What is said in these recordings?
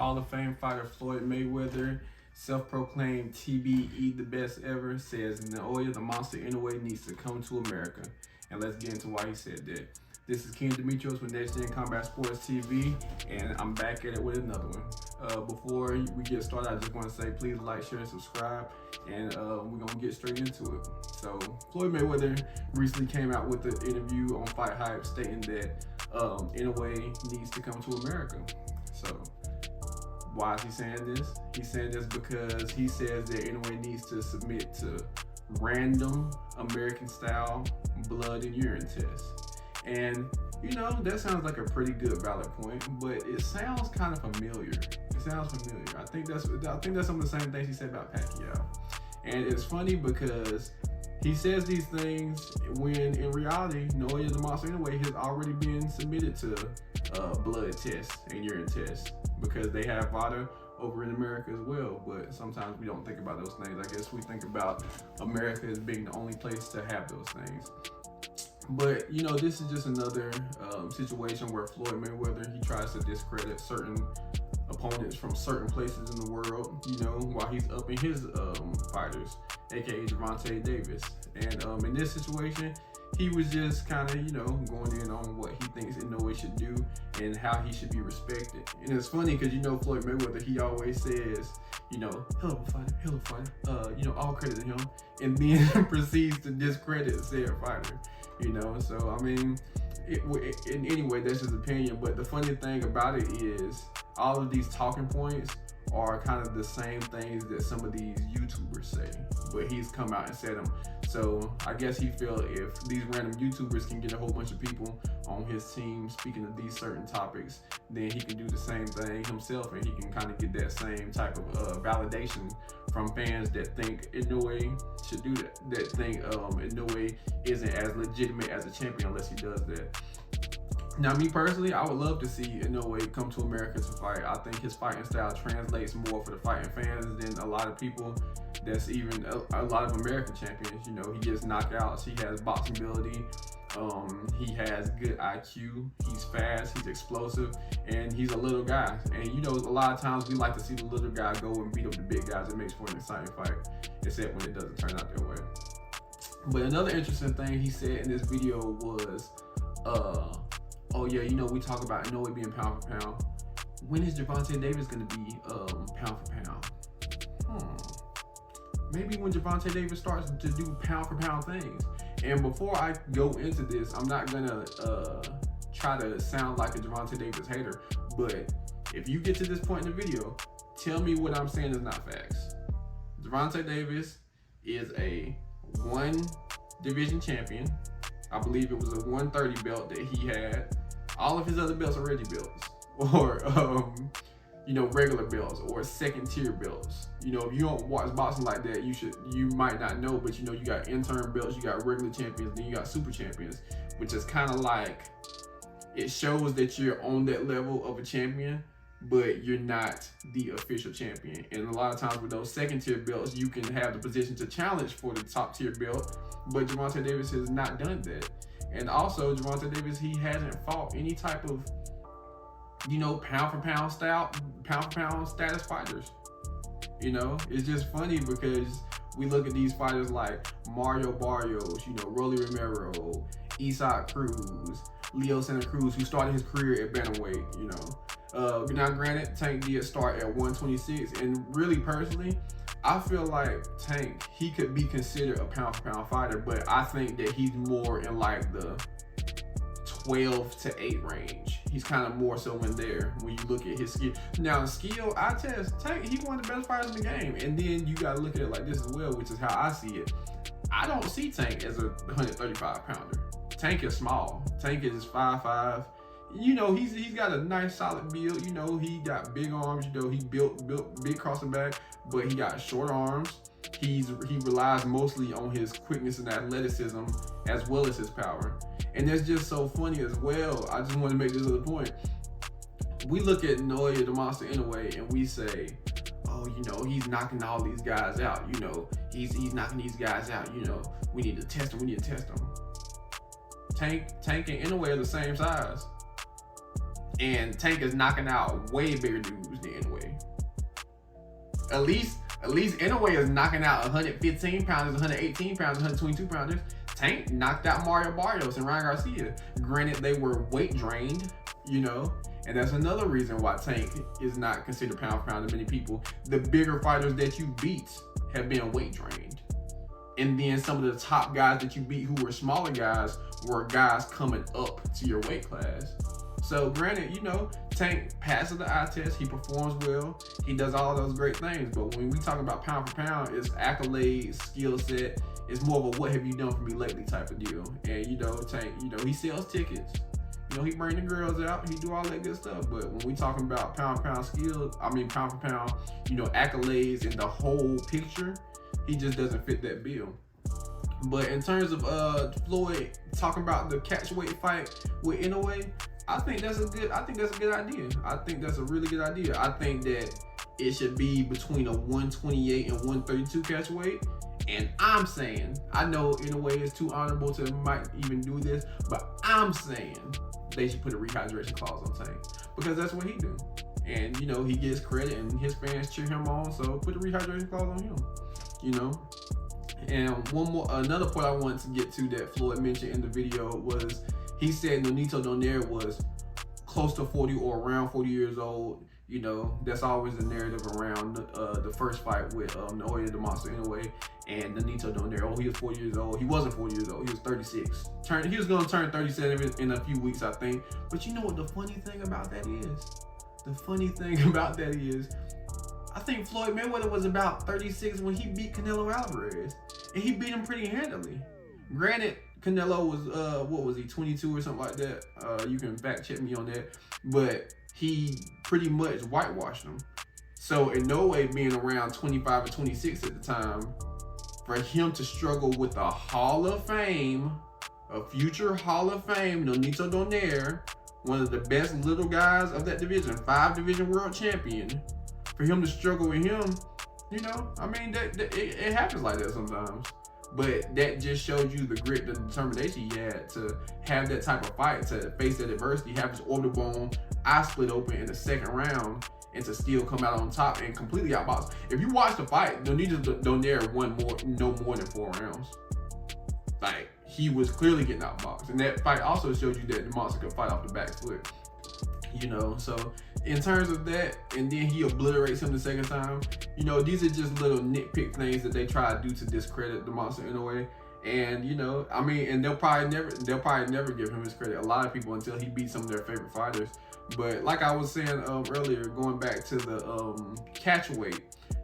Hall of Fame fighter Floyd Mayweather, self-proclaimed TBE the best ever, says Naoya the monster Inoue needs to come to America. And let's get into why he said that. This is King Demetrios with Next Gen Combat Sports TV, and I'm back at it with another one. Before we get started, I just want to say please like, share, and subscribe, and we're going to get straight into it. So, Floyd Mayweather recently came out with an interview on Fight Hype stating that Inoue needs to come to America. So, why is he saying this? He's saying this because he says that Inoue needs to submit to random American-style blood and urine tests. And you know, that sounds like a pretty good valid point, but it sounds kind of familiar. It sounds familiar. I think that's some of the same things he said about Pacquiao. And it's funny because he says these things when in reality, Naoya the monster Inoue has already been submitted to blood tests and urine tests because they have VADA over in America as well. But sometimes we don't think about those things. I guess we think about America as being the only place to have those things. But you know, this is just another situation where Floyd Mayweather, he tries to discredit certain opponents from certain places in the world, you know, while he's upping his fighters, aka gervontadavis. And in this situation, he was just kind of, you know, going in on what he thinks Inoue should do and how he should be respected. And it's funny because, you know, Floyd Mayweather, he always says, you know, hell of a fighter, you know, all credit to him, and then proceeds to discredit said fighter, you know. So, I mean, in any way, that's his opinion. But the funny thing about it is all of these talking points are kind of the same things that some of these YouTubers say, but he's come out and said them. So I guess he felt if these random YouTubers can get a whole bunch of people on his team speaking of these certain topics, then he can do the same thing himself, and he can kind of get that same type of validation from fans that think Inoue should do that think Inoue isn't as legitimate as a champion unless he does that. Now, me personally, I would love to see Inoue come to America to fight. I think his fighting style translates more for the fighting fans than a lot of people that's even a lot of American champions. You know, he gets knockouts, he has boxing ability, he has good IQ, he's fast, he's explosive, and he's a little guy. And you know, a lot of times we like to see the little guy go and beat up the big guys. It makes for an exciting fight, except when it doesn't turn out that way. But another interesting thing he said in this video was, oh yeah, you know, we talk about Inoue being pound for pound. When is gervontadavis going to be pound for pound? Maybe when gervontadavis starts to do pound for pound things. And before I go into this, I'm not going to try to sound like a gervontadavis hater, but if you get to this point in the video, tell me what I'm saying is not facts. Gervontadavis is a 1 division champion. I believe it was a 130 belt that he had. All of his other belts are Reggie belts, or you know, regular belts or second tier belts. You know, if you don't watch boxing like that, you might not know, but you know, you got interim belts, you got regular champions, then you got super champions, which is kind of like, it shows that you're on that level of a champion, but you're not the official champion. And a lot of times with those second tier belts, you can have the position to challenge for the top tier belt, but gervontadavis has not done that. And also, gervontadavis, he hasn't fought any type of, you know, pound for pound status fighters. You know, it's just funny because we look at these fighters like Mario Barrios, you know, Rolly Romero, Isaac Cruz, Leo Santa Cruz, who started his career at bantamweight, you know. Now granted, Tank did start at 126, and really personally, I feel like Tank, he could be considered a pound for pound fighter, but I think that he's more in like the 12 to 8 range. He's kind of more so in there when you look at his skill. Now, skill, I test Tank, he's one of the best fighters in the game. And then you got to look at it like this as well, which is how I see it. I don't see Tank as a 135 pounder. Tank is small. Tank is 5'5". You know, he's got a nice solid build. You know, he got big arms. You know, he built big crossing back, but he got short arms. He relies mostly on his quickness and athleticism as well as his power. And that's just so funny as well. I just want to make this other point. We look at Naoya the monster Inoue and we say, oh, you know, he's knocking all these guys out. You know, he's knocking these guys out. You know, we need to test him. Tank and Inoue are the same size. And Tank is knocking out way bigger dudes than Inoue. At least Inoue is knocking out 115 pounders, 118 pounders, 122 pounders. Tank knocked out Mario Barrios and Ryan Garcia. Granted, they were weight drained, you know, and that's another reason why Tank is not considered pound for pound to many people. The bigger fighters that you beat have been weight drained. And then some of the top guys that you beat who were smaller guys were guys coming up to your weight class. So granted, you know, Tank passes the eye test, he performs well, he does all those great things. But when we talk about pound for pound, it's accolades, skill set. It's more of a what have you done for me lately type of deal. And you know, Tank, you know, he sells tickets. You know, he bring the girls out, he do all that good stuff. But when we talking about pound for pound skills, I mean pound for pound, you know, accolades and the whole picture, he just doesn't fit that bill. But in terms of Floyd talking about the catchweight fight with Inoue, I think that's a good idea. I think that's a really good idea. I think that it should be between a 128 and 132 catchweight. And I'm saying, I know Inoue is too honorable to might even do this, but I'm saying they should put a rehydration clause on Tank, because that's what he do. And you know, he gets credit and his fans cheer him on, so put a rehydration clause on him, you know. And another point I wanted to get to that Floyd mentioned in the video was, he said Nonito Donaire was close to 40 or around 40 years old. You know, that's always the narrative around the first fight with Naoya the Monster Inoue and Nonito Donaire. Oh, he was 40 years old. He wasn't 40 years old. He was 36. He was going to turn 37 in a few weeks, I think. But you know what the funny thing about that is? The funny thing about that is, I think Floyd Mayweather was about 36 when he beat Canelo Alvarez. And he beat him pretty handily. Granted, Canelo was, what was he, 22 or something like that? You can fact check me on that. But he pretty much whitewashed him. So in no way, being around 25 or 26 at the time, for him to struggle with a Hall of Fame, a future Hall of Fame, Nonito Donaire, one of the best little guys of that division, 5-division world champion, for him to struggle with him, you know, I mean, it happens like that sometimes. But that just showed you the grit, the determination he had to have that type of fight, to face that adversity, have his orbital bone eye split open in the second round, and to still come out on top and completely outbox. If you watch the fight, Nonito Donaire won no more than 4 rounds. Like, he was clearly getting outboxed. And that fight also showed you that the monster could fight off the back foot. You know, so in terms of that, and then he obliterates him the second time, you know, these are just little nitpick things that they try to do to discredit the monster in a way. And you know, I mean, and they'll probably never give him his credit, a lot of people, until he beats some of their favorite fighters. But like I was saying earlier, going back to the catchweight,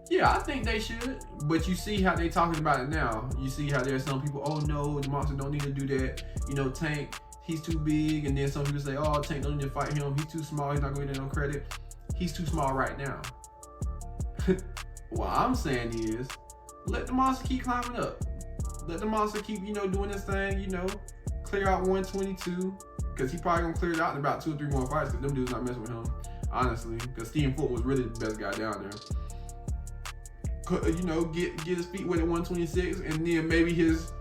yeah, I think they should. But you see how they talking about it now. You see how there's some people, oh no, the monster don't need to do that. You know, Tank, he's too big. And then some people say, oh, Tank don't need to fight him. He's too small. He's not going to get no credit. He's too small right now. What I'm saying is, let the monster keep climbing up. Let the monster keep, you know, doing this thing, you know, clear out 122. Because he probably going to clear it out in about 2 or 3 more fights, because them dudes not messing with him, honestly. Because Stephenfulton was really the best guy down there. You know, get his feet wet at 126, and then maybe his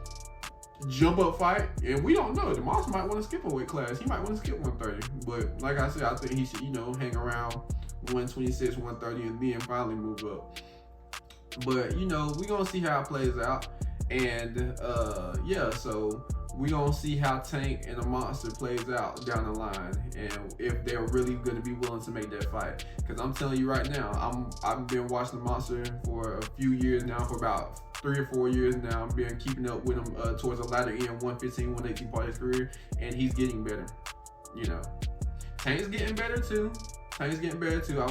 jump up fight, and we don't know, the monster might want to skip a weight class. He might want to skip 130. But like I said, I think he should, you know, hang around 126, 130, and then finally move up. But you know, we're gonna see how it plays out. And yeah, so we're gonna see how Tank and the monster plays out down the line, and if they're really gonna be willing to make that fight. Because I'm telling you right now, I've been watching the monster for a few years now, for about 3 or 4 years now. I've been keeping up with him towards the latter end, 115, 118 part of his career, and he's getting better. You know, Tank's getting better too. I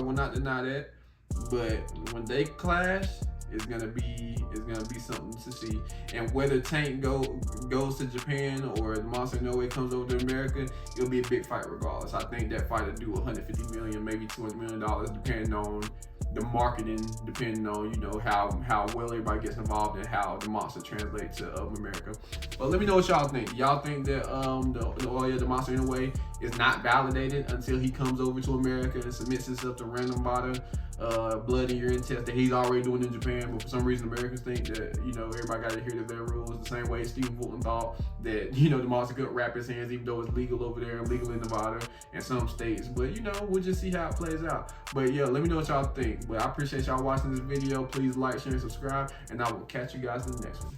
will not deny that. But when they clash, it's gonna be something to see. And whether Tank goes to Japan or the monster Inoue comes over to America, it'll be a big fight regardless. I think that fight will do $150 million, maybe $200 million, depending on the marketing, depending on, you know, how well everybody gets involved and how the monster translates to America. But let me know what y'all think. Y'all think that the monster Inoue is not validated until he comes over to America and submits himself to random blood and urine test that he's already doing in Japan. But for some reason, Americans think that, you know, everybody got to adhere to their rules the same way stephenfulton thought that, you know, the monster could wrap his hands, even though it's legal over there and legal in Nevada and some states. But, you know, we'll just see how it plays out. But yeah, let me know what y'all think. But I appreciate y'all watching this video. Please like, share, and subscribe, and I will catch you guys in the next one.